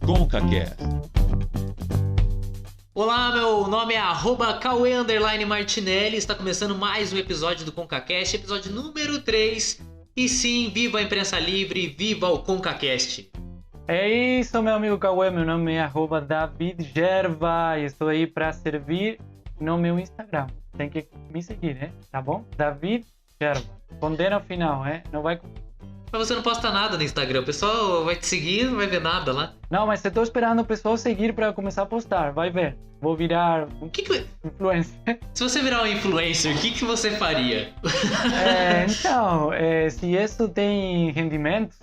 ConcaCast. Olá, meu nome é @Cauê_Martinelli. Está começando mais um episódio do ConcaCast, episódio número 3. E sim, viva a imprensa livre, viva o ConcaCast. É isso, meu amigo Cauê. Meu nome é @DavidGerva e estou aí para servir no meu Instagram. Tem que me seguir, né? Tá bom? David Gerva. Condena ao final, né? Não vai... Mas você não posta nada no Instagram, o pessoal vai te seguir, não vai ver nada lá. Não, mas eu tô esperando o pessoal seguir para começar a postar. Vai ver. Vou virar influencer. Se você virar um influencer, o que você faria? Se isso tem rendimentos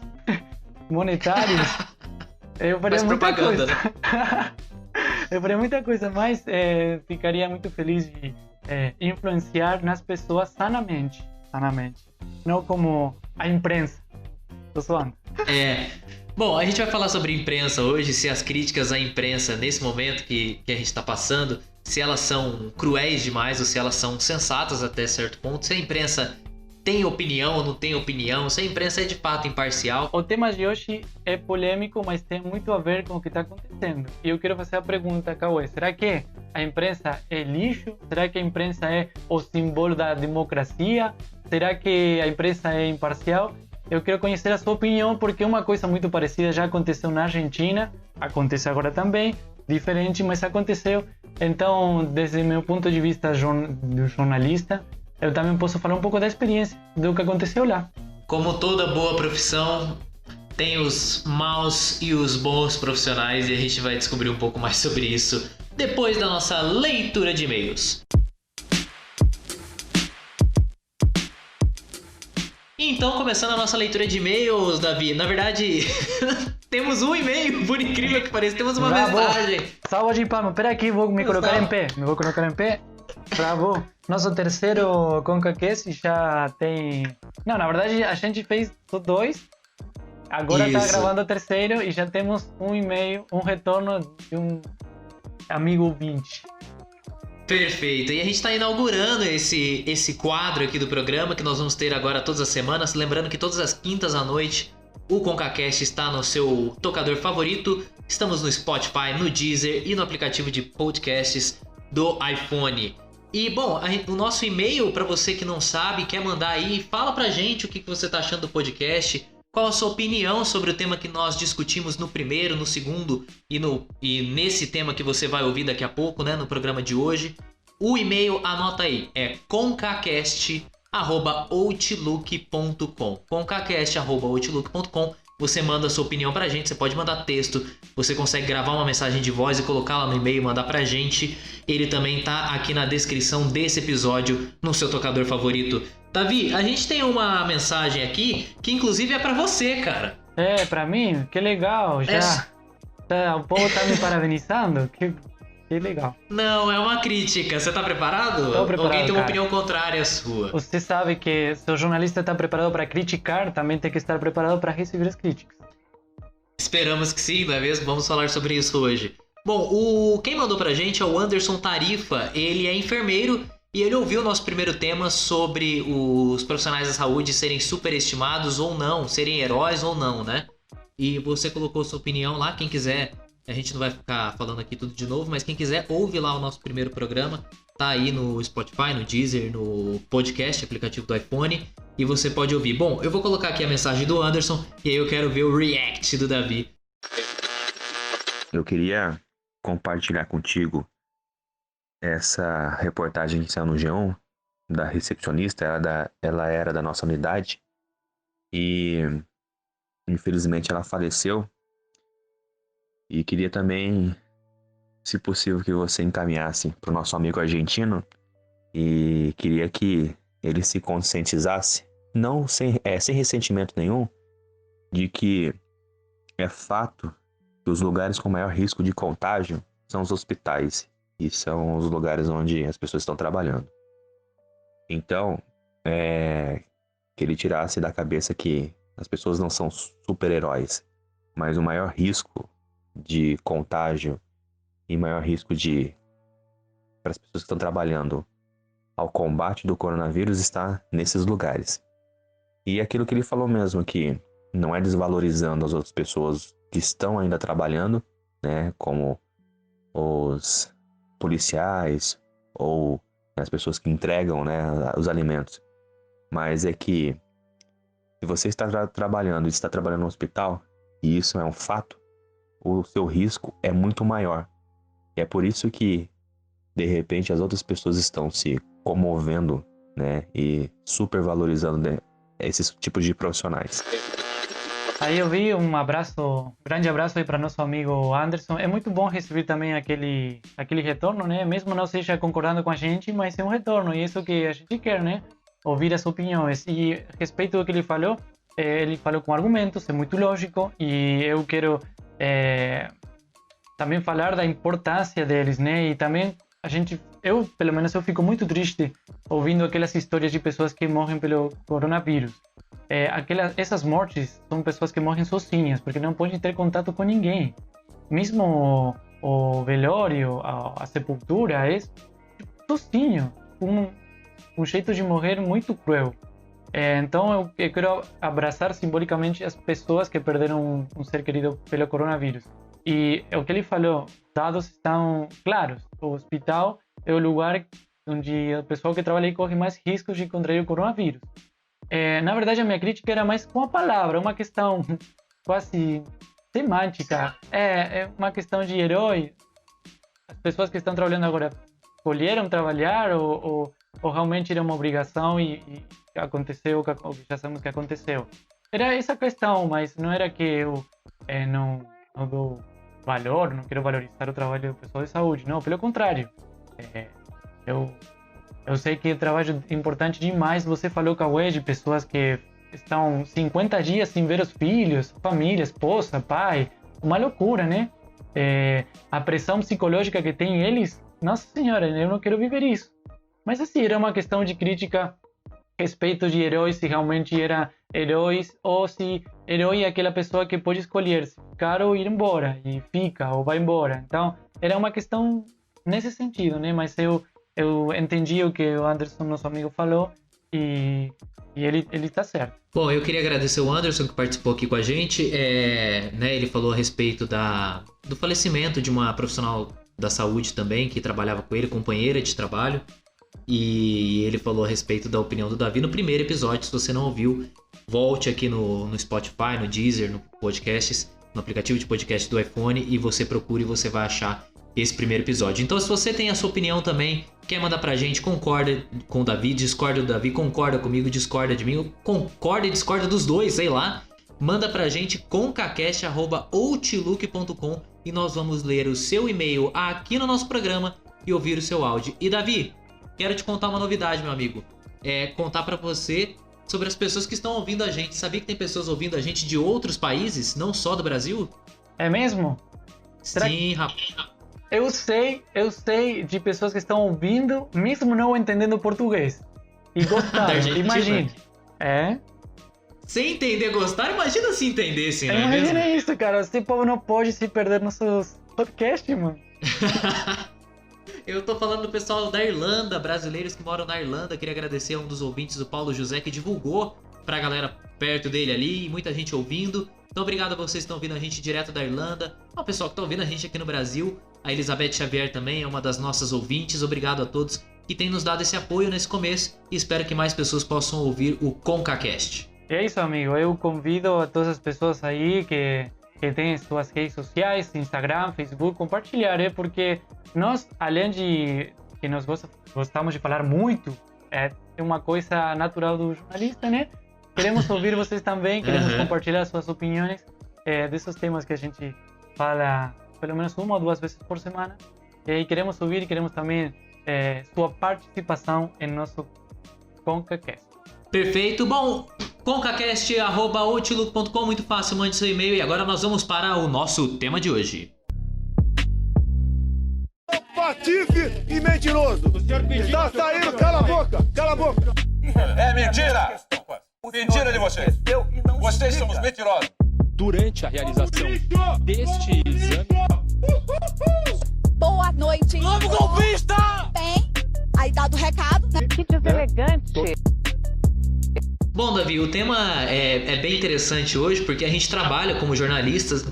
monetários, eu faria Faz muita propaganda, coisa. Né? Eu faria muita coisa, mas ficaria muito feliz de influenciar nas pessoas sanamente. Não como a imprensa. Tô zoando. Bom, a gente vai falar sobre imprensa hoje, se as críticas à imprensa nesse momento que a gente está passando, se elas são cruéis demais ou se elas são sensatas até certo ponto, se a imprensa tem opinião ou não tem opinião, se a imprensa é de fato imparcial. O tema de hoje é polêmico, mas tem muito a ver com o que está acontecendo. E eu quero fazer a pergunta, Cauê, será que a imprensa é lixo? Será que a imprensa é o símbolo da democracia? Será que a imprensa é imparcial? Eu quero conhecer a sua opinião, porque uma coisa muito parecida já aconteceu na Argentina, acontece agora também, diferente, mas aconteceu. Então, desde meu ponto de vista do jornalista, eu também posso falar um pouco da experiência, do que aconteceu lá. Como toda boa profissão, tem os maus e os bons profissionais, e a gente vai descobrir um pouco mais sobre isso depois da nossa leitura de e-mails. Então, começando a nossa leitura de e-mails, Davi, na verdade, temos um e-mail, por incrível que pareça, temos uma mensagem. Salva de palmas, espera aqui, vou me colocar em pé. Me vou colocar em pé. Bravo. Nosso terceiro ConcaCast já tem... Não, na verdade, a gente fez 2. Agora está gravando o terceiro e já temos um e-mail, um retorno de um amigo ouvinte. Perfeito, e a gente está inaugurando esse quadro aqui do programa que nós vamos ter agora todas as semanas. Lembrando que todas as quintas à noite o ConcaCast está no seu tocador favorito. Estamos no Spotify, no Deezer e no aplicativo de podcasts do iPhone. E bom, o nosso e-mail, para você que não sabe, quer mandar aí, fala pra gente o que você está achando do podcast. Qual a sua opinião sobre o tema que nós discutimos no primeiro, no segundo e nesse tema que você vai ouvir daqui a pouco, né, no programa de hoje. O e-mail, anota aí, é concacast@outlook.com. concacast@outlook.com. Você manda a sua opinião pra gente, você pode mandar texto, você consegue gravar uma mensagem de voz e colocar lá no e-mail e mandar pra gente. Ele também tá aqui na descrição desse episódio, no seu tocador favorito. Davi, a gente tem uma mensagem aqui que inclusive é pra você, cara. É, pra mim? Que legal, já. O povo tá me parabenizando? Que legal. Não, é uma crítica. Você tá preparado? Tô preparado, alguém tem uma cara. opinião contrária à sua. Você sabe que se o jornalista tá preparado pra criticar, também tem que estar preparado pra receber as críticas. Esperamos que sim, não é mesmo? Vamos falar sobre isso hoje. Bom, quem mandou pra gente é o Anderson Tarifa. Ele é enfermeiro e ele ouviu o nosso primeiro tema sobre os profissionais da saúde serem superestimados ou não, serem heróis ou não, né? E você colocou sua opinião lá, quem quiser, a gente não vai ficar falando aqui tudo de novo, mas quem quiser, ouve lá o nosso primeiro programa, tá aí no Spotify, no Deezer, no podcast, aplicativo do iPhone, e você pode ouvir. Bom, eu vou colocar aqui a mensagem do Anderson, e aí eu quero ver o react do Davi. Eu queria compartilhar contigo essa reportagem que saiu no G1, da recepcionista. Ela era da nossa unidade e infelizmente ela faleceu. E queria também, se possível, que você encaminhasse para o nosso amigo argentino, e queria que ele se conscientizasse, não sem ressentimento nenhum, de que é fato que os lugares com maior risco de contágio são os hospitais e são os lugares onde as pessoas estão trabalhando. Então, que ele tirasse da cabeça que as pessoas não são super-heróis, mas o maior risco de contágio e maior risco para as pessoas que estão trabalhando ao combate do coronavírus está nesses lugares. E aquilo que ele falou mesmo, que não é desvalorizando as outras pessoas que estão ainda trabalhando, né, como os policiais ou as pessoas que entregam, né, os alimentos. Mas é que se você está trabalhando e está trabalhando no hospital, e isso é um fato, o seu risco é muito maior. E é por isso que, de repente, as outras pessoas estão se comovendo, né, e supervalorizando, né, esses tipos de profissionais. Aí eu vi um grande abraço aí para nosso amigo Anderson. É muito bom receber também aquele retorno, né? Mesmo não seja concordando com a gente, mas é um retorno, e isso que a gente quer, né? Ouvir as opiniões. E a respeito do que ele falou com argumentos, é muito lógico, e eu quero também falar da importância deles, né? E também pelo menos eu fico muito triste ouvindo aquelas histórias de pessoas que morrem pelo coronavírus. Essas mortes são pessoas que morrem sozinhas, porque não podem ter contato com ninguém. Mesmo o velório, a sepultura, é sozinho. Um jeito de morrer muito cruel. Então eu quero abraçar simbolicamente as pessoas que perderam um ser querido pelo coronavírus. E o que ele falou, dados estão claros. O hospital é o lugar onde o pessoal que trabalha aí corre mais riscos de contrair o coronavírus. Na verdade, a minha crítica era mais com a palavra, uma questão quase semântica. É uma questão de herói. As pessoas que estão trabalhando agora escolheram trabalhar ou realmente era uma obrigação e aconteceu o que já sabemos que aconteceu. Era essa questão, mas não era que eu não dou valor, não quero valorizar o trabalho do pessoal de saúde. Não, pelo contrário. Eu sei que o trabalho é importante demais. Você falou, Cauê, de pessoas que estão 50 dias sem ver os filhos, família, esposa, pai. Uma loucura, né? A pressão psicológica que tem eles, nossa senhora, eu não quero viver isso. Mas assim, era uma questão de crítica a respeito de heróis, se realmente era heróis ou se herói é aquela pessoa que pode escolher se ficar ou ir embora, e fica ou vai embora. Então, era uma questão nesse sentido, né? Mas eu entendi o que o Anderson, nosso amigo, falou, e ele está certo. Bom, eu queria agradecer o Anderson que participou aqui com a gente. Né, ele falou a respeito do falecimento de uma profissional da saúde também, que trabalhava com ele, companheira de trabalho. E ele falou a respeito da opinião do Davi no primeiro episódio. Se você não ouviu, volte aqui no Spotify, no Deezer, no Podcasts, no aplicativo de podcast do iPhone, e você procure e você vai achar esse primeiro episódio. Então, se você tem a sua opinião também, quer mandar pra gente, concorda com o Davi, discorda do Davi, concorda comigo, discorda de mim, concorda e discorda dos dois, sei lá, manda pra gente concacast@outlook.com e nós vamos ler o seu e-mail aqui no nosso programa e ouvir o seu áudio. E Davi, quero te contar uma novidade, meu amigo. Contar pra você sobre as pessoas que estão ouvindo a gente. Sabia que tem pessoas ouvindo a gente de outros países, não só do Brasil? É mesmo? Sim, rapaz. Eu sei de pessoas que estão ouvindo, mesmo não entendendo português. E gostaram, imagine. Sem entender, gostaram? Imagina se entendessem, né? Imagina isso, cara. Esse povo não pode se perder nossos podcasts, mano. Eu tô falando do pessoal da Irlanda, brasileiros que moram na Irlanda. Queria agradecer a um dos ouvintes, o Paulo José, que divulgou pra galera perto dele ali, muita gente ouvindo. Então obrigado a vocês que estão ouvindo a gente direto da Irlanda, ao pessoal que tá ouvindo a gente aqui no Brasil. A Elizabeth Xavier também é uma das nossas ouvintes. Obrigado a todos que têm nos dado esse apoio nesse começo e espero que mais pessoas possam ouvir o ConcaCast. É isso, amigo. Eu convido a todas as pessoas aí que têm suas redes sociais, Instagram, Facebook, compartilhar, porque nós, além de que nós gostamos de falar muito, é uma coisa natural do jornalista, né? Queremos ouvir vocês também, queremos compartilhar suas opiniões desses temas que a gente fala pelo menos 1 ou 2 vezes por semana. E queremos ouvir e queremos também sua participação em nosso ConcaCast. Perfeito. Bom, concacast@outlook.com, muito fácil, mande seu e-mail. E agora nós vamos para o nosso tema de hoje. Patife e mentiroso. Tá saindo, cala a boca, cala a boca. É mentira! Mentira de vocês! Vocês são os mentirosos! Durante a realização deste exame... Boa noite! Vamos, golpista! Bem, aí dado o recado, né? Que deselegante! Bom, Davi, o tema é bem interessante hoje porque a gente trabalha como jornalistas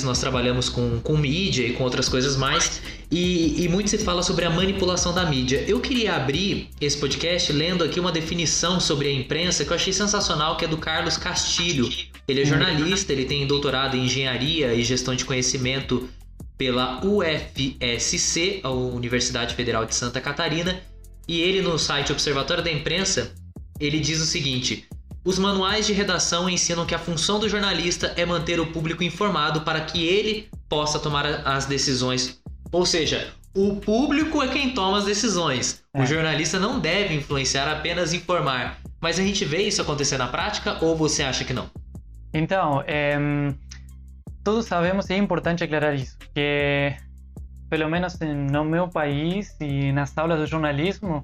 nós trabalhamos com mídia e com outras coisas mais, e muito se fala sobre a manipulação da mídia. Eu queria abrir esse podcast lendo aqui uma definição sobre a imprensa que eu achei sensacional, que é do Carlos Castilho. Ele é jornalista, ele tem doutorado em engenharia e gestão de conhecimento pela UFSC, a Universidade Federal de Santa Catarina, e ele no site Observatório da Imprensa, ele diz o seguinte: os manuais de redação ensinam que a função do jornalista é manter o público informado para que ele possa tomar as decisões. Ou seja, o público é quem toma as decisões. O jornalista não deve influenciar, apenas informar. Mas a gente vê isso acontecer na prática, ou você acha que não? Então, todos sabemos, e é importante aclarar isso, que pelo menos no meu país e nas aulas de jornalismo,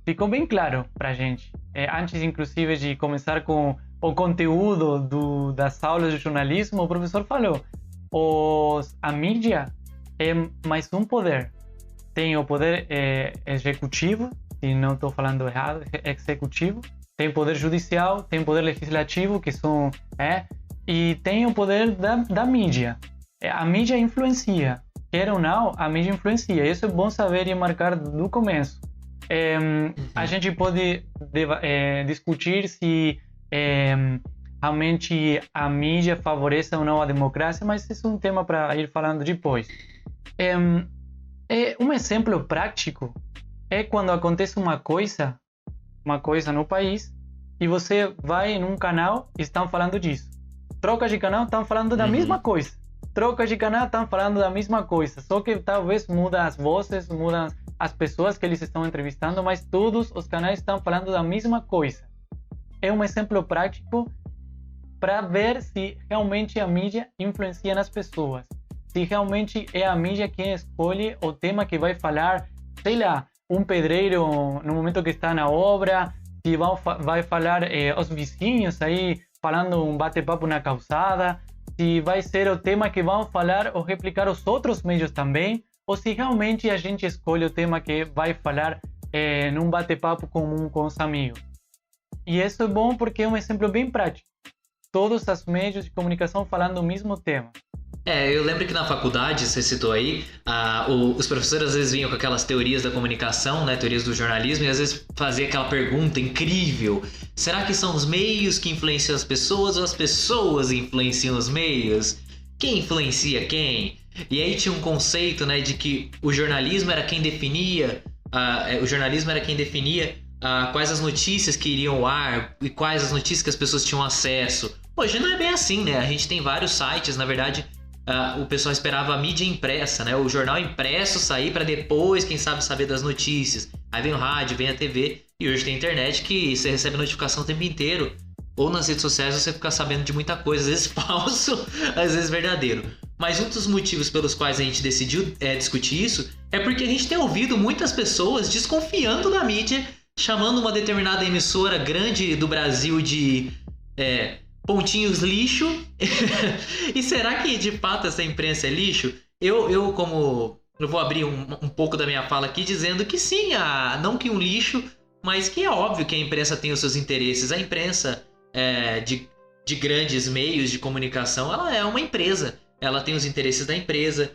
ficou bem claro pra gente. Antes, inclusive, de começar com o conteúdo das aulas de jornalismo, o professor falou: a mídia é mais um poder. Tem o poder executivo, se não estou falando errado, executivo. Tem o poder judicial, tem o poder legislativo, que são... e tem o poder da mídia. A mídia influencia. Quer ou não, a mídia influencia. Isso é bom saber e marcar do começo. A gente pode discutir se realmente a mídia favorece ou não a democracia, mas isso é um tema para ir falando depois. Um exemplo prático é quando acontece uma coisa no país e você vai num canal e estão falando disso. Trocas de canal estão falando da mesma coisa. Trocas de canal estão falando da mesma coisa, só que talvez mudam as vozes, mudam as pessoas que eles estão entrevistando, mas todos os canais estão falando da mesma coisa. É um exemplo prático para ver se realmente a mídia influencia nas pessoas. Se realmente é a mídia quem escolhe o tema que vai falar, sei lá, um pedreiro no momento que está na obra, se vai falar os vizinhos aí falando um bate-papo na calçada, se vai ser o tema que vão falar ou replicar os outros meios também, ou se realmente a gente escolhe o tema que vai falar num bate-papo comum com os amigos. E isso é bom porque é um exemplo bem prático. Todos os meios de comunicação falando o mesmo tema. Eu lembro que na faculdade, você citou aí, os professores às vezes vinham com aquelas teorias da comunicação, né, teorias do jornalismo, e às vezes fazia aquela pergunta incrível: será que são os meios que influenciam as pessoas ou as pessoas influenciam os meios? Quem influencia quem? E aí tinha um conceito, né, de que o jornalismo era quem definia, quais as notícias que iriam ao ar e quais as notícias que as pessoas tinham acesso. Hoje não é bem assim, né? A gente tem vários sites, na verdade, o pessoal esperava a mídia impressa, né? O jornal impresso sair para depois, quem saber das notícias. Aí vem o rádio, vem a TV, e hoje tem a internet que você recebe notificação o tempo inteiro. Ou nas redes sociais você fica sabendo de muita coisa, às vezes falso, às vezes verdadeiro. Mas um dos motivos pelos quais a gente decidiu discutir isso é porque a gente tem ouvido muitas pessoas desconfiando da mídia, chamando uma determinada emissora grande do Brasil de pontinhos lixo. E será que de fato essa imprensa é lixo? Eu vou abrir um pouco da minha fala aqui dizendo que sim, não que um lixo, mas que é óbvio que a imprensa tem os seus interesses. A imprensa de grandes meios de comunicação, ela é uma empresa. Ela tem os interesses da empresa.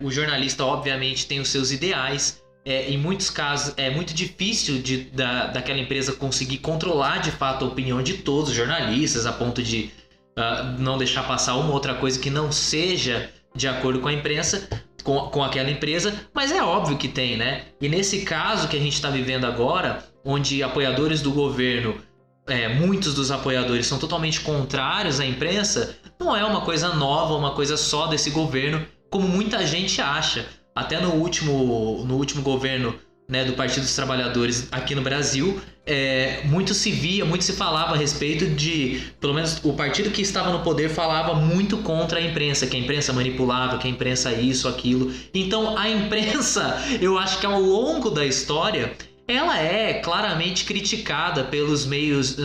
O jornalista, obviamente, tem os seus ideais. Em muitos casos é muito difícil daquela empresa conseguir controlar de fato a opinião de todos os jornalistas, a ponto de não deixar passar uma outra coisa que não seja de acordo com a imprensa, com aquela empresa, mas é óbvio que tem, né? E nesse caso que a gente está vivendo agora, onde apoiadores do governo, muitos dos apoiadores são totalmente contrários à imprensa, não é uma coisa nova, uma coisa só desse governo, como muita gente acha. Até no último governo, né, do Partido dos Trabalhadores aqui no Brasil, muito se falava a respeito de, pelo menos o partido que estava no poder falava muito contra a imprensa, que a imprensa manipulava, que a imprensa isso, aquilo. Então a imprensa, eu acho que ao longo da história, ela é claramente criticada pelos meios,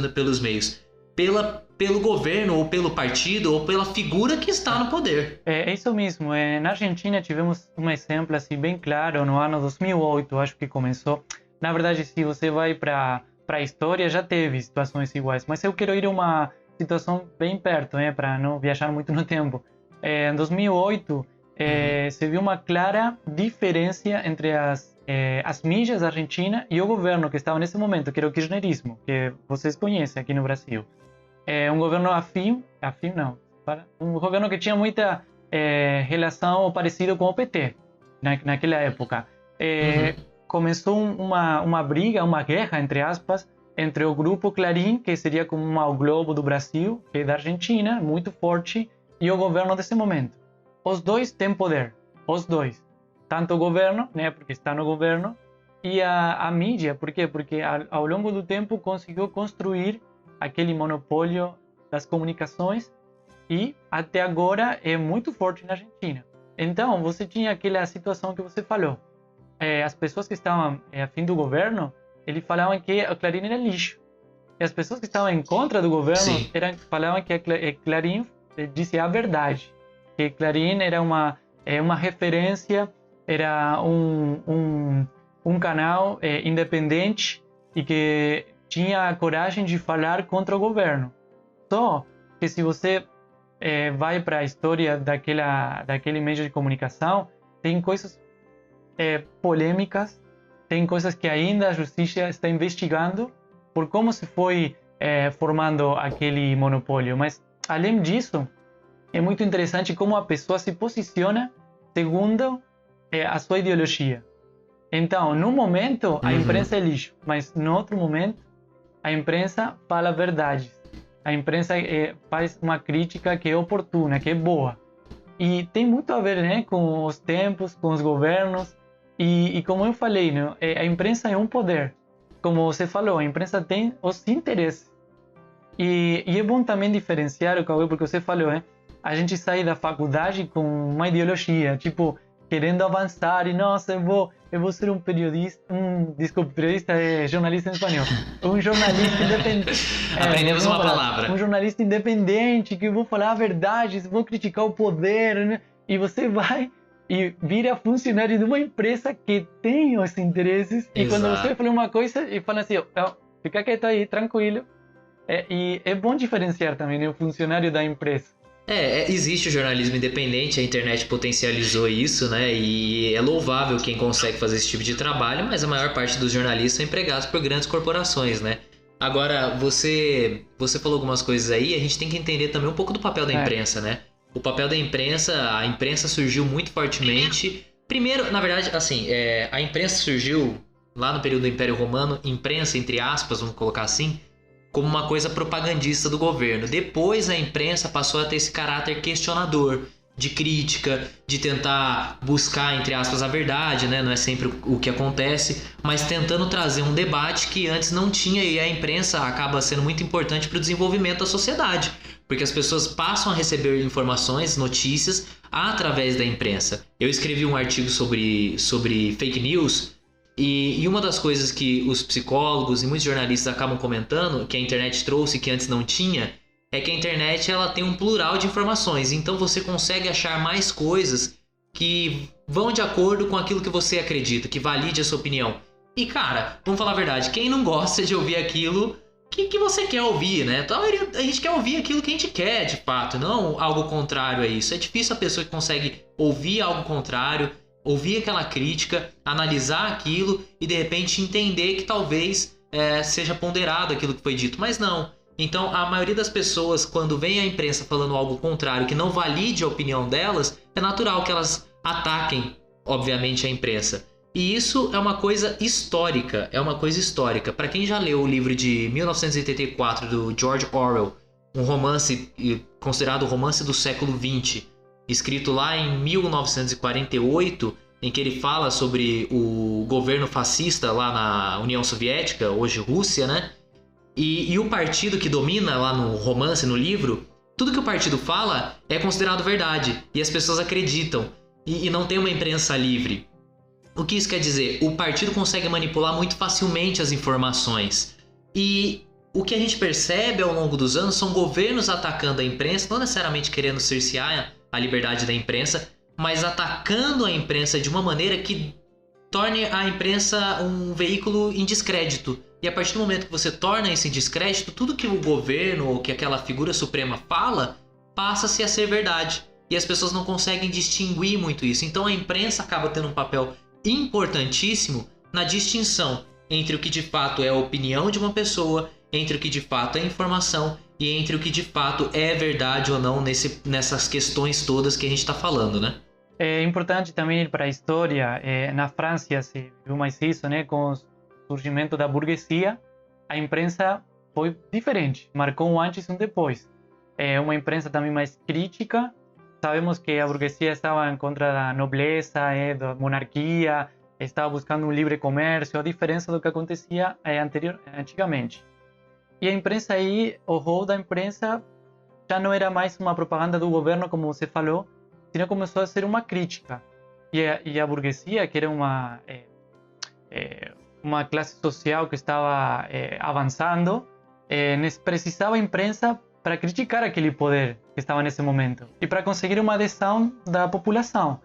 pelo governo, ou pelo partido, ou pela figura que está no poder. É isso mesmo. Na Argentina tivemos um exemplo assim, bem claro no ano 2008, acho que começou. Na verdade, se você vai para para a história já teve situações iguais, mas eu quero ir a uma situação bem perto, para não viajar muito no tempo. Em 2008, se viu uma clara diferença entre as mídias da Argentina e o governo que estava nesse momento, que era o kirchnerismo, que vocês conhecem aqui no Brasil. É um governo um governo que tinha muita relação parecida com o PT naquela época. Começou uma briga, uma guerra, entre aspas, entre o grupo Clarín, que seria como o Globo do Brasil, que é da Argentina, muito forte, e o governo desse momento. Os dois têm poder, os dois. Tanto o governo, porque está no governo, e a mídia. Por quê? Porque ao longo do tempo conseguiu construir aquele monopólio das comunicações e até agora é muito forte na Argentina. Então, você tinha aquela situação que você falou. As pessoas que estavam a fim do governo, eles falavam que o Clarín era lixo. E as pessoas que estavam em contra do governo falavam que a Clarín dizia a verdade. Que Clarín era uma referência, era um canal independente e que tinha a coragem de falar contra o governo. Só que se você vai para a história daquele meio de comunicação, tem coisas polêmicas, tem coisas que ainda a justiça está investigando por como se foi formando aquele monopólio. Mas, além disso, é muito interessante como a pessoa se posiciona segundo a sua ideologia. Então, num momento, a imprensa é lixo, mas no outro momento, a imprensa fala verdades. A imprensa faz uma crítica que é oportuna, que é boa. E tem muito a ver, com os tempos, com os governos. E como eu falei, a imprensa é um poder. Como você falou, a imprensa tem os interesses. E é bom também diferenciar, porque você falou, a gente sai da faculdade com uma ideologia, tipo, querendo avançar e, nossa, eu vou ser um periodista, periodista é jornalista em espanhol, um jornalista independente. Aprendemos uma palavra. Um jornalista independente, que eu vou falar a verdade, vou criticar o poder, e você vai e vira funcionário de uma empresa que tem os interesses. E quando você fala uma coisa, e fala assim, fica quieto aí, tranquilo. E é bom diferenciar também o funcionário da empresa. Existe o jornalismo independente, a internet potencializou isso, e é louvável quem consegue fazer esse tipo de trabalho, mas a maior parte dos jornalistas são empregados por grandes corporações, Agora, você falou algumas coisas aí, a gente tem que entender também um pouco do papel da imprensa, O papel da imprensa, a imprensa surgiu muito fortemente. Primeiro, na verdade, assim, a imprensa surgiu lá no período do Império Romano, imprensa, entre aspas, vamos colocar assim, como uma coisa propagandista do governo. Depois a imprensa passou a ter esse caráter questionador, de crítica, de tentar buscar, entre aspas, a verdade, Não é sempre o que acontece, mas tentando trazer um debate que antes não tinha, e a imprensa acaba sendo muito importante para o desenvolvimento da sociedade, porque as pessoas passam a receber informações, notícias, através da imprensa. Eu escrevi um artigo sobre fake news, e uma das coisas que os psicólogos e muitos jornalistas acabam comentando, que a internet trouxe que antes não tinha, é que a internet ela tem um plural de informações. Então você consegue achar mais coisas que vão de acordo com aquilo que você acredita, que valide a sua opinião. E cara, vamos falar a verdade, quem não gosta de ouvir aquilo que você quer ouvir, Então a gente quer ouvir aquilo que a gente quer, de fato, não algo contrário a isso. É difícil a pessoa que consegue ouvir algo contrário, ouvir aquela crítica, analisar aquilo e de repente entender que talvez seja ponderado aquilo que foi dito, mas não. Então a maioria das pessoas, quando vem a imprensa falando algo contrário, que não valide a opinião delas, é natural que elas ataquem, obviamente, a imprensa. E isso é uma coisa histórica, Para quem já leu o livro de 1984 do George Orwell, um romance considerado o romance do século XX, escrito lá em 1948, em que ele fala sobre o governo fascista lá na União Soviética, hoje Rússia, E o partido que domina lá no romance, no livro, tudo que o partido fala é considerado verdade, e as pessoas acreditam, e não tem uma imprensa livre. O que isso quer dizer? O partido consegue manipular muito facilmente as informações. E o que a gente percebe ao longo dos anos são governos atacando a imprensa, não necessariamente querendo cercear a liberdade da imprensa, mas atacando a imprensa de uma maneira que torne a imprensa um veículo em descrédito. E a partir do momento que você torna esse descrédito, tudo que o governo ou que aquela figura suprema fala passa-se a ser verdade. E as pessoas não conseguem distinguir muito isso. Então a imprensa acaba tendo um papel importantíssimo na distinção entre o que de fato é a opinião de uma pessoa, entre o que de fato é informação e entre o que de fato é verdade ou não nessas questões todas que a gente está falando, né? É importante também para a história. Na França se viu mais isso, né? Com o surgimento da burguesia, a imprensa foi diferente, marcou um antes e um depois. É uma imprensa também mais crítica. Sabemos que a burguesia estava em contra da nobreza, da monarquia, estava buscando um livre comércio, a diferença do que acontecia antigamente. E a imprensa aí, o rol da imprensa já não era mais uma propaganda do governo, como você falou, sino começou a ser uma crítica. E a burguesia, que era uma classe social que estava avançando, precisava a imprensa para criticar aquele poder que estava nesse momento e para conseguir uma adesão da população.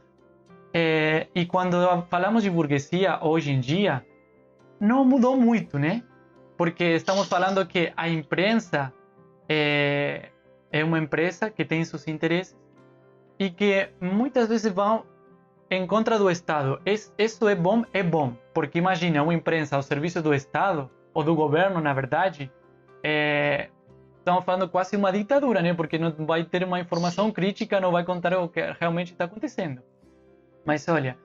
E quando falamos de burguesia hoje em dia, não mudou muito, né? Porque estamos falando que a imprensa é uma empresa que tem seus interesses e que muitas vezes vão em contra do Estado. Isso é bom, porque imagina uma imprensa ao serviço do Estado ou do governo, na verdade, estamos falando quase uma ditadura, né? Porque não vai ter uma informação crítica, não vai contar o que realmente está acontecendo. Mas olha,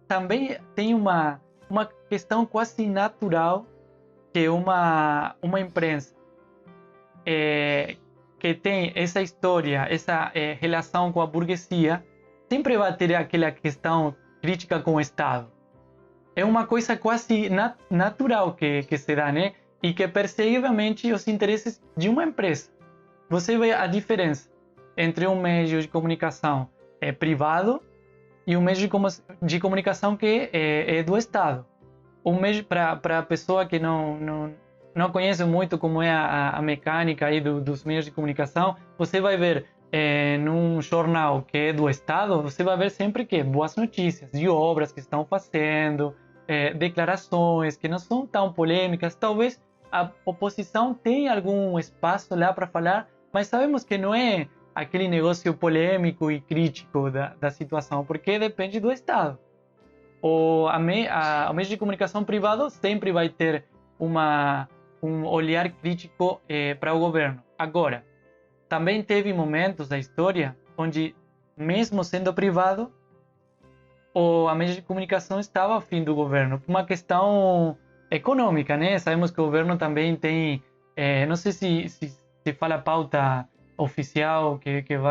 também tem uma questão quase natural que uma imprensa que tem essa história, essa relação com a burguesia, sempre vai ter aquela questão crítica com o Estado. É uma coisa quase natural que se dá, né? E que persegue, obviamente, os interesses de uma empresa. Você vê a diferença entre um meio de comunicação privado e um meio de comunicação que é do Estado. Um meio para a pessoa que não conhece muito como é a mecânica aí dos meios de comunicação, você vai ver num jornal que é do Estado, você vai ver sempre que boas notícias de obras que estão fazendo, declarações que não são tão polêmicas. Talvez a oposição tenha algum espaço lá para falar, mas sabemos que não é aquele negócio polêmico e crítico da situação, porque depende do Estado. O meio de comunicação privado sempre vai ter um olhar crítico para o governo. Agora, também teve momentos da história onde, mesmo sendo privado, a meio de comunicação estava afim do governo, por uma questão econômica, né? Sabemos que o governo também tem, não sei se fala pauta oficial,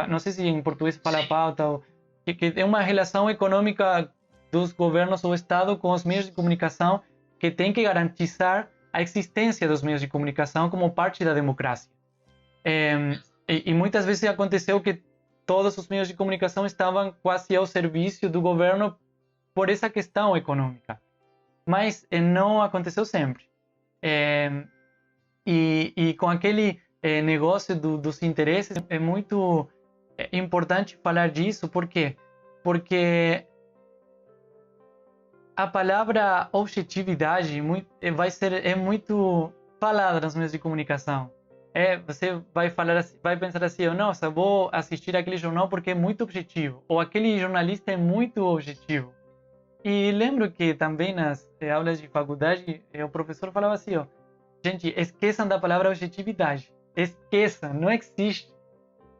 não sei se em português fala pauta, que é uma relação econômica dos governos ou Estado com os meios de comunicação que tem que garantizar a existência dos meios de comunicação como parte da democracia. E muitas vezes aconteceu que todos os meios de comunicação estavam quase ao serviço do governo por essa questão econômica. Mas não aconteceu sempre. E com aquele negócio dos interesses, é muito importante falar disso. Por quê? Porque a palavra objetividade é muito falada nos meios de comunicação. Você vai pensar assim, nossa, vou assistir aquele jornal porque é muito objetivo, ou aquele jornalista é muito objetivo. E lembro que também nas aulas de faculdade, o professor falava assim, gente, esqueçam da palavra objetividade. Esqueçam, não existe.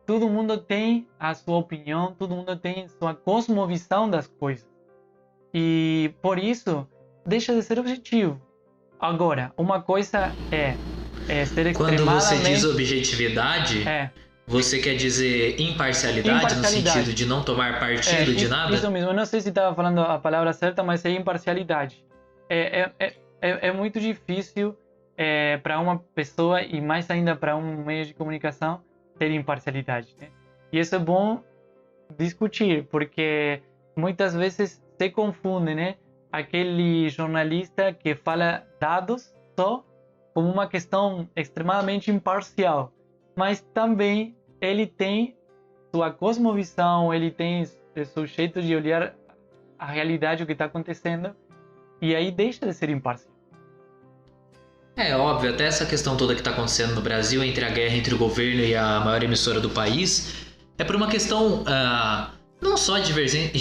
Todo mundo tem a sua opinião, todo mundo tem sua cosmovisão das coisas. E por isso, deixa de ser objetivo. Agora, uma coisa é ser extremadamente... Quando você diz objetividade, você quer dizer imparcialidade no sentido de não tomar partido de nada? Isso mesmo. Eu não sei se estava falando a palavra certa, mas é imparcialidade. É muito difícil para uma pessoa, e mais ainda para um meio de comunicação, ter imparcialidade, né? E isso é bom discutir, porque muitas vezes se confunde, né? Aquele jornalista que fala dados só como uma questão extremamente imparcial, mas também ele tem sua cosmovisão, ele tem seu jeito de olhar a realidade, o que está acontecendo, e aí deixa de ser imparcial. É óbvio, até essa questão toda que está acontecendo no Brasil entre a guerra entre o governo e a maior emissora do país é por uma questão não só de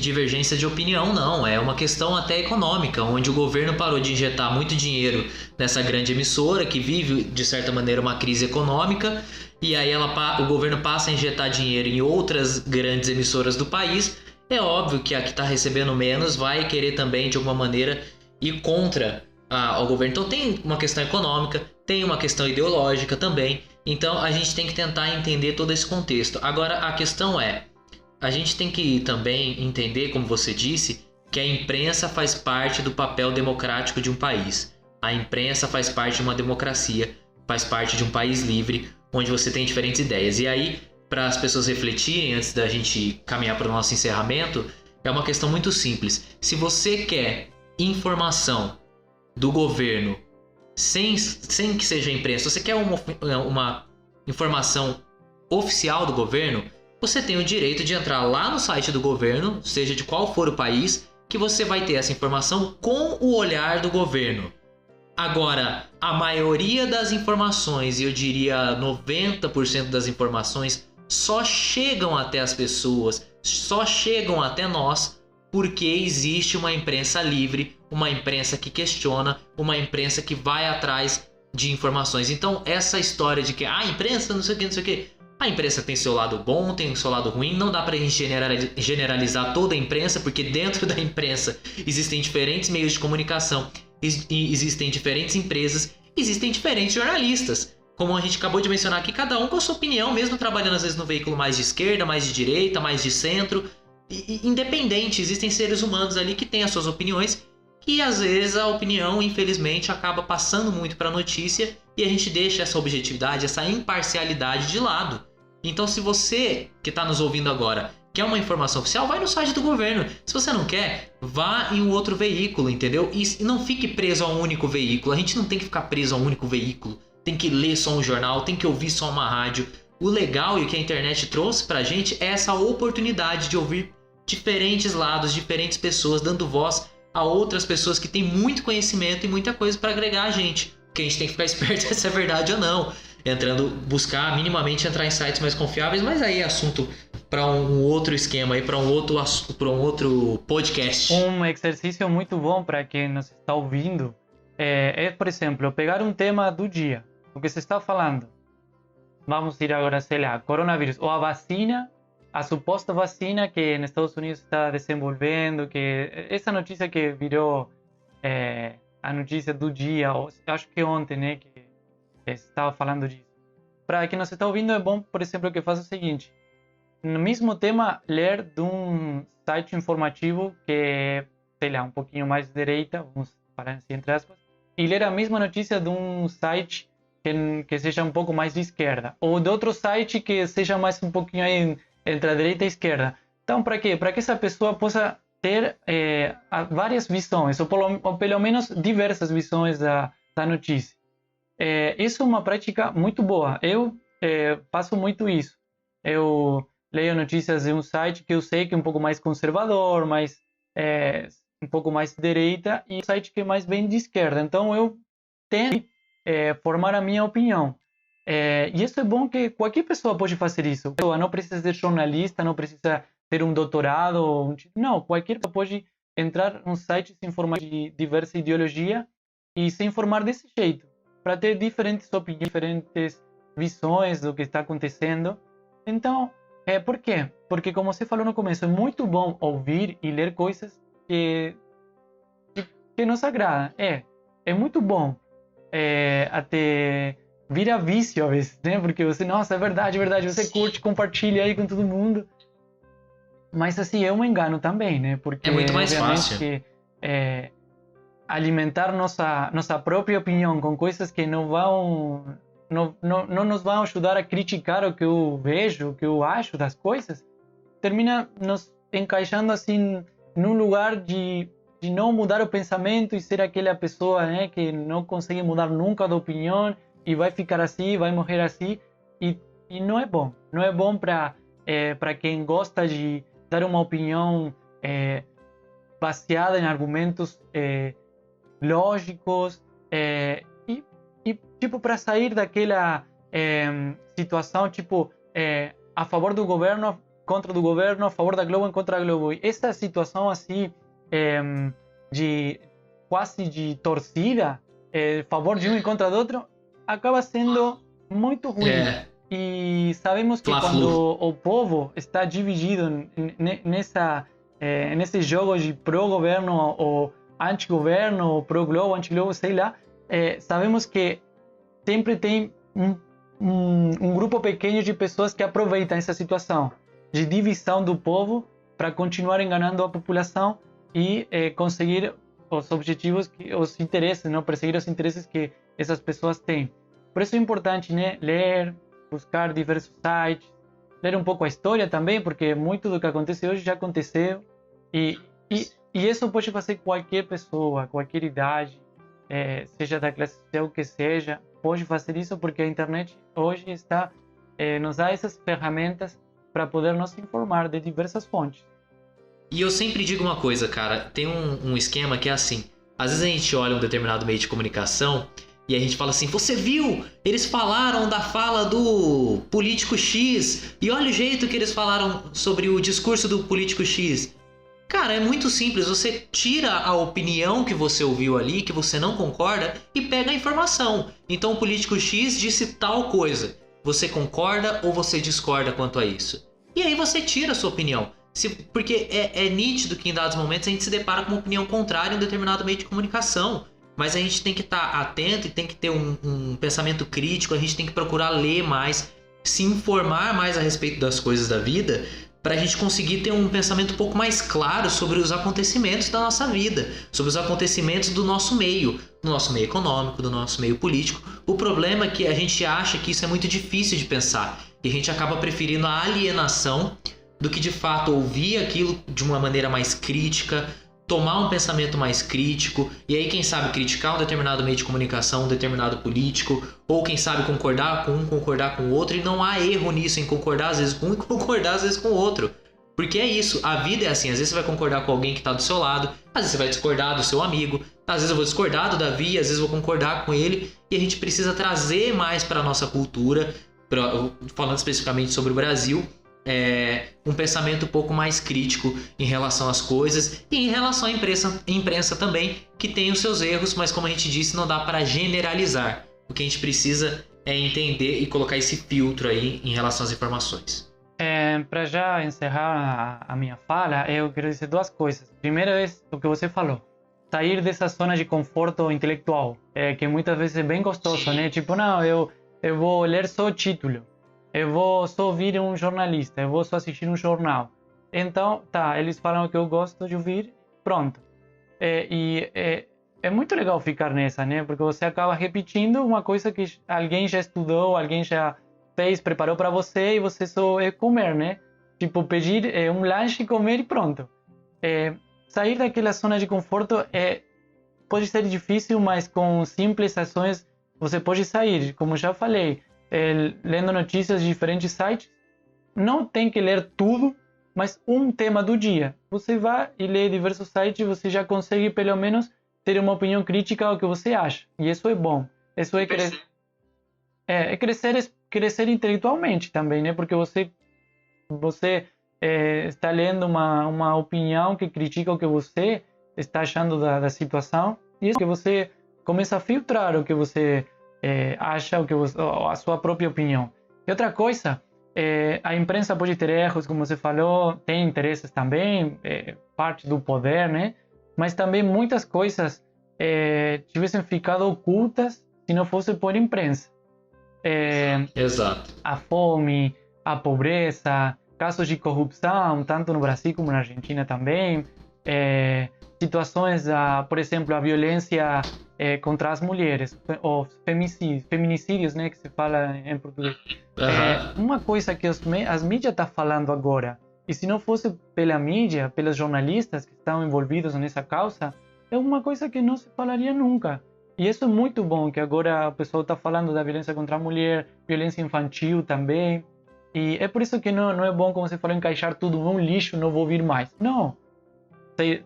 divergência de opinião, não. É uma questão até econômica, onde o governo parou de injetar muito dinheiro nessa grande emissora que vive, de certa maneira, uma crise econômica, e aí o governo passa a injetar dinheiro em outras grandes emissoras do país. É óbvio que a que está recebendo menos vai querer também, de alguma maneira, ir contra ao governo. Então tem uma questão econômica, tem uma questão ideológica também. Então a gente tem que tentar entender todo esse contexto. Agora a questão é, a gente tem que também entender, como você disse, que a imprensa faz parte do papel democrático de um país. A imprensa faz parte de uma democracia, faz parte de um país livre, onde você tem diferentes ideias. E aí, para as pessoas refletirem antes da gente caminhar para o nosso encerramento, é uma questão muito simples. Se você quer informação do governo sem que seja imprensa, se você quer uma informação oficial do governo, você tem o direito de entrar lá no site do governo, seja de qual for o país, que você vai ter essa informação com o olhar do governo. Agora, a maioria das informações, e eu diria 90% das informações, só chegam até as pessoas, só chegam até nós, porque existe uma imprensa livre, uma imprensa que questiona, uma imprensa que vai atrás de informações. Então, essa história de que a imprensa não sei o que, não sei o que, a imprensa tem seu lado bom, tem seu lado ruim, não dá pra gente generalizar toda a imprensa, porque dentro da imprensa existem diferentes meios de comunicação, existem diferentes empresas, existem diferentes jornalistas. Como a gente acabou de mencionar aqui, cada um com a sua opinião, mesmo trabalhando às vezes no veículo mais de esquerda, mais de direita, mais de centro, independente, existem seres humanos ali que têm as suas opiniões, que às vezes a opinião, infelizmente, acaba passando muito para a notícia e a gente deixa essa objetividade, essa imparcialidade de lado. Então, se você que está nos ouvindo agora quer uma informação oficial, vai no site do governo. Se você não quer, vá em um outro veículo, entendeu? E não fique preso a um único veículo. A gente não tem que ficar preso a um único veículo. Tem que ler só um jornal, tem que ouvir só uma rádio. O legal e o que a internet trouxe pra gente é essa oportunidade de ouvir diferentes lados, diferentes pessoas, dando voz a outras pessoas que têm muito conhecimento e muita coisa para agregar a gente. Porque a gente tem que ficar esperto se é verdade ou não. Buscar minimamente entrar em sites mais confiáveis, mas aí é assunto para um outro esquema, para um outro podcast. Um exercício muito bom para quem nos está ouvindo por exemplo, pegar um tema do dia, o que se está falando. Vamos ir agora, sei lá, coronavírus, ou a vacina, a suposta vacina que nos Estados Unidos está desenvolvendo, que essa notícia que virou a notícia do dia, acho que ontem, né, que estava falando disso. Para quem nos está ouvindo, é bom, por exemplo, que faça o seguinte: no mesmo tema, ler de um site informativo que é, sei lá, um pouquinho mais de direita, vamos falar assim entre aspas, e ler a mesma notícia de um site que seja um pouco mais de esquerda, ou de outro site que seja mais um pouquinho aí entre a direita e a esquerda. Então, para quê? Para que essa pessoa possa ter várias visões, ou pelo menos diversas visões da notícia. Isso é uma prática muito boa. Eu faço muito isso. Eu leio notícias de um site que eu sei que é um pouco mais conservador, um pouco mais de direita, e um site que é mais bem de esquerda. Então eu tento formar a minha opinião. E isso é bom, que qualquer pessoa pode fazer isso. Não precisa ser jornalista, não precisa ter um doutorado. Não, qualquer pessoa pode entrar num site, se informar de diversa ideologia e se informar desse jeito, para ter diferentes opiniões, diferentes visões do que está acontecendo. Então, por quê? Porque, como você falou no começo, é muito bom ouvir e ler coisas que nos agradam. É muito bom. Até vira vício às vezes, né? Porque você, nossa, é verdade, você curte, compartilha aí com todo mundo. Mas assim, é um engano também, né? Porque é muito mais fácil. Que, alimentar nossa própria opinião com coisas que não nos vão ajudar a criticar o que eu vejo, o que eu acho das coisas, termina nos encaixando assim num lugar de não mudar o pensamento e ser aquela pessoa, né, que não consegue mudar nunca de opinião e vai ficar assim, vai morrer assim, e não é bom. Não é bom para quem gosta de dar uma opinião baseada em argumentos lógicos e tipo, para sair daquela situação, tipo, a favor do governo, contra do governo, a favor da Globo, contra a Globo. Essa situação, assim, de quase de torcida, a favor de um e contra do outro, acaba sendo muito ruim. E sabemos que quando o povo está dividido nesse jogo de pró-governo ou anti-governo, ou pró-Globo, anti-Globo, sei lá, sabemos que sempre tem um grupo pequeno de pessoas que aproveitam essa situação de divisão do povo para continuar enganando a população e conseguir os objetivos, os interesses, não perseguir os interesses que essas pessoas têm. Por isso é importante, né, ler, buscar diversos sites, ler um pouco a história também, porque muito do que acontece hoje já aconteceu e isso pode fazer qualquer pessoa, qualquer idade, seja da classe social que seja, pode fazer isso porque a internet hoje nos dá essas ferramentas para poder nos informar de diversas fontes. E eu sempre digo uma coisa, cara, tem um esquema que é assim, às vezes a gente olha um determinado meio de comunicação e a gente fala assim, você viu? Eles falaram da fala do político X e olha o jeito que eles falaram sobre o discurso do político X. Cara, é muito simples, você tira a opinião que você ouviu ali, que você não concorda, e pega a informação. Então o político X disse tal coisa. Você concorda ou você discorda quanto a isso? E aí você tira a sua opinião. Porque é nítido que em dados momentos a gente se depara com uma opinião contrária em um determinado meio de comunicação. Mas a gente tem que estar atento e tem que ter um pensamento crítico, a gente tem que procurar ler mais, se informar mais a respeito das coisas da vida, para a gente conseguir ter um pensamento um pouco mais claro sobre os acontecimentos da nossa vida, sobre os acontecimentos do nosso meio econômico, do nosso meio político. O problema é que a gente acha que isso é muito difícil de pensar e a gente acaba preferindo a alienação do que de fato ouvir aquilo de uma maneira mais crítica, tomar um pensamento mais crítico e aí quem sabe criticar um determinado meio de comunicação, um determinado político, ou quem sabe concordar com um, concordar com o outro, e não há erro nisso em concordar às vezes com um e concordar às vezes com o outro, porque é isso, a vida é assim, às vezes você vai concordar com alguém que está do seu lado, às vezes você vai discordar do seu amigo, às vezes eu vou discordar do Davi, às vezes eu vou concordar com ele, e a gente precisa trazer mais para a nossa cultura, falando especificamente sobre o Brasil, um pensamento um pouco mais crítico em relação às coisas e em relação à imprensa também, que tem os seus erros, mas como a gente disse, não dá para generalizar. O que a gente precisa é entender e colocar esse filtro aí em relação às informações. Para já encerrar a minha fala, eu quero dizer duas coisas. Primeiro é o que você falou, sair dessa zona de conforto intelectual, que muitas vezes é bem gostoso, né? Tipo, não, eu vou ler só o título. Eu vou só ouvir um jornalista, eu vou só assistir um jornal. Então, tá, eles falam o que eu gosto de ouvir, pronto. É muito legal ficar nessa, né? Porque você acaba repetindo uma coisa que alguém já estudou, alguém já fez, preparou para você e você só é comer, né? Tipo, pedir um lanche, comer e pronto. Sair daquela zona de conforto pode ser difícil, mas com simples ações você pode sair. Como já falei, lendo notícias de diferentes sites, não tem que ler tudo, mas um tema do dia. Você vai e lê diversos sites e você já consegue pelo menos ter uma opinião crítica ao que você acha. E isso é bom. Isso é crescer intelectualmente também, né? Porque você está lendo uma opinião que critica o que você está achando da situação, e isso que você começa a filtrar o que você acha, a sua própria opinião. E outra coisa, a imprensa pode ter erros, como você falou, tem interesses também, parte do poder, né? Mas também muitas coisas tivessem ficado ocultas se não fosse por imprensa. Exato. A fome, a pobreza, casos de corrupção, tanto no Brasil como na Argentina também, situações, por exemplo, a violência contra as mulheres, os feminicídios, né, que se fala em português. Uma coisa que as mídias estão falando agora, e se não fosse pela mídia, pelos jornalistas que estão envolvidos nessa causa, é uma coisa que não se falaria nunca. E isso é muito bom, que agora o pessoal está falando da violência contra a mulher, violência infantil também. E é por isso que não é bom, como você falou, encaixar tudo num lixo, não vou ouvir mais. Não.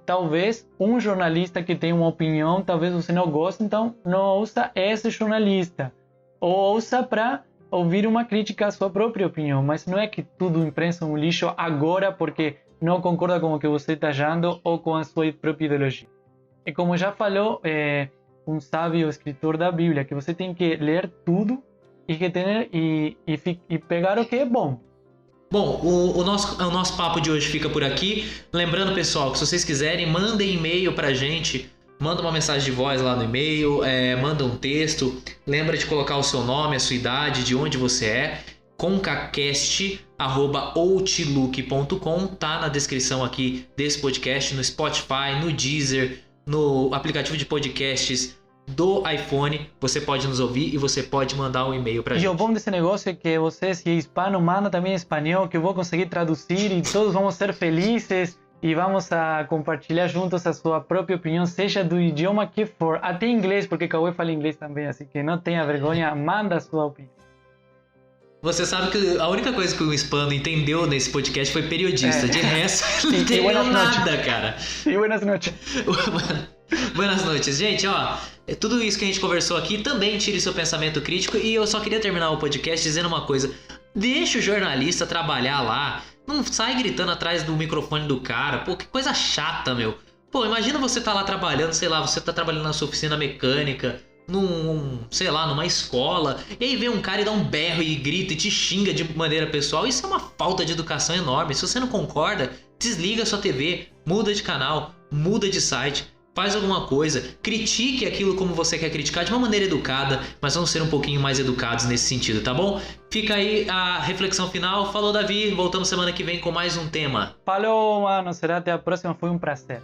Talvez um jornalista que tem uma opinião, talvez você não goste, então não ouça esse jornalista. ou ouça para ouvir uma crítica à sua própria opinião, mas não é que tudo imprensa é um lixo agora porque não concorda com o que você está achando ou com a sua própria ideologia. E como já falou um sábio escritor da Bíblia, que você tem que ler tudo e pegar o que é bom. Bom, o nosso papo de hoje fica por aqui. Lembrando, pessoal, que se vocês quiserem, mandem e-mail pra gente. Manda uma mensagem de voz lá no e-mail, manda um texto. Lembra de colocar o seu nome, a sua idade, de onde você é. concacast@outlook.com, tá na descrição aqui desse podcast, no Spotify, no Deezer, no aplicativo de podcasts do iPhone. Você pode nos ouvir e você pode mandar um e-mail pra gente. E o bom desse negócio é que você, se é hispano, manda também em espanhol, que eu vou conseguir traduzir e todos vamos ser felizes e vamos a compartilhar juntos a sua própria opinião, seja do idioma que for, até inglês, porque Cauê fala inglês também, assim que não tenha vergonha, manda a sua opinião. Você sabe que a única coisa que o hispano entendeu nesse podcast foi periodista. De resto, não entendeu nada, cara. E buenas noches. Buenas noites. Gente, ó, tudo isso que a gente conversou aqui também tire seu pensamento crítico. E eu só queria terminar o podcast dizendo uma coisa. Deixa o jornalista trabalhar lá. Não sai gritando atrás do microfone do cara. Pô, que coisa chata, meu. Pô, imagina você tá lá trabalhando, sei lá, você tá trabalhando na sua oficina mecânica, sei lá, numa escola, e aí vem um cara e dá um berro e grita e te xinga de maneira pessoal. Isso é uma falta de educação enorme. Se você não concorda, desliga a sua TV, muda de canal, muda de site, faz alguma coisa, critique aquilo como você quer criticar de uma maneira educada, mas vamos ser um pouquinho mais educados nesse sentido, tá bom? Fica aí a reflexão final. Falou, Davi, voltamos semana que vem com mais um tema. Falou, mano, será até a próxima, foi um prazer.